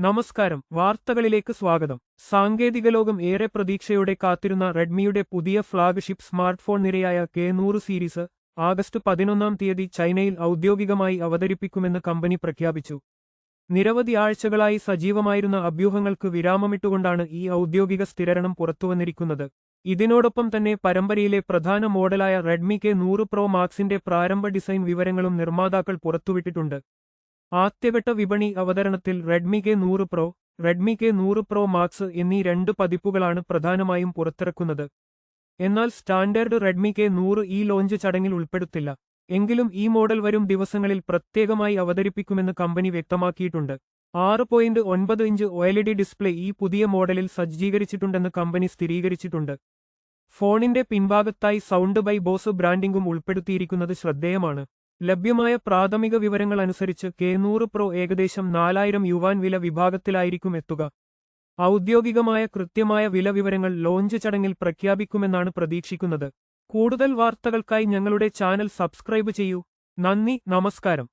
നമസ്കാരം, വാർത്തകളിലേക്ക് സ്വാഗതം. സാങ്കേതിക ലോകം ഏറെ പ്രതീക്ഷയോടെ കാത്തിരുന്ന റെഡ്മിയുടെ പുതിയ ഫ്ളാഗ്ഷിപ്പ് സ്മാർട്ട്ഫോൺ നിരയായ K100 സീരീസ് ആഗസ്റ്റ് 11-ാം തീയതി ചൈനയിൽ ഔദ്യോഗികമായി അവതരിപ്പിക്കുമെന്ന് കമ്പനി പ്രഖ്യാപിച്ചു. നിരവധി ആഴ്ചകളായി സജീവമായിരുന്ന അഭ്യൂഹങ്ങൾക്ക് വിരാമമിട്ടുകൊണ്ടാണ് ഈ ഔദ്യോഗിക സ്ഥിരീകരണം പുറത്തുവന്നിരിക്കുന്നത്. ഇതിനോടൊപ്പം തന്നെ പരമ്പരയിലെ പ്രധാന മോഡലായ റെഡ്മി K100 Pro Maxന്റെ പ്രാരംഭ ഡിസൈൻ വിവരങ്ങളും നിർമ്മാതാക്കൾ പുറത്തുവിട്ടിട്ടുണ്ട്. ആദ്യഘട്ട വിപണി അവതരണത്തിൽ Redmi K100 Pro, Redmi K100 Pro Max എന്നീ രണ്ട് പതിപ്പുകളാണ് പ്രധാനമായും പുറത്തിറക്കുന്നത്. എന്നാൽ സ്റ്റാൻഡേർഡ് റെഡ്മി K100 ഈ ലോഞ്ച് ചടങ്ങിൽ ഉൾപ്പെടുത്തില്ല. എങ്കിലും ഈ മോഡൽ വരും ദിവസങ്ങളിൽ പ്രത്യേകമായി അവതരിപ്പിക്കുമെന്ന് കമ്പനി വ്യക്തമാക്കിയിട്ടുണ്ട്. 6.9 ഇഞ്ച് OLED ഡിസ്പ്ലേ ഈ പുതിയ മോഡലിൽ സജ്ജീകരിച്ചിട്ടുണ്ടെന്ന് കമ്പനി സ്ഥിരീകരിച്ചിട്ടുണ്ട്. ഫോണിന്റെ പിൻഭാഗത്തായി സൗണ്ട് ബൈ ബോസ് ബ്രാൻഡിംഗും ഉൾപ്പെടുത്തിയിരിക്കുന്നത് ശ്രദ്ധേയമാണ്. ലഭ്യമായ പ്രാഥമിക വിവരങ്ങൾ അനുസരിച്ച് K100 Pro ഏകദേശം 4000 യുവാൻ വില വിഭാഗത്തിലായിരിക്കും എത്തുക. ഔദ്യോഗികമായ കൃത്യമായ വില വിവരങ്ങൾ ലോഞ്ച് ചടങ്ങിൽ പ്രഖ്യാപിക്കുമെന്നാണ് പ്രതീക്ഷിക്കുന്നത്. കൂടുതൽ വാർത്തകൾക്കായി ഞങ്ങളുടെ ചാനൽ സബ്സ്ക്രൈബ് ചെയ്യൂ. നന്ദി, നമസ്കാരം.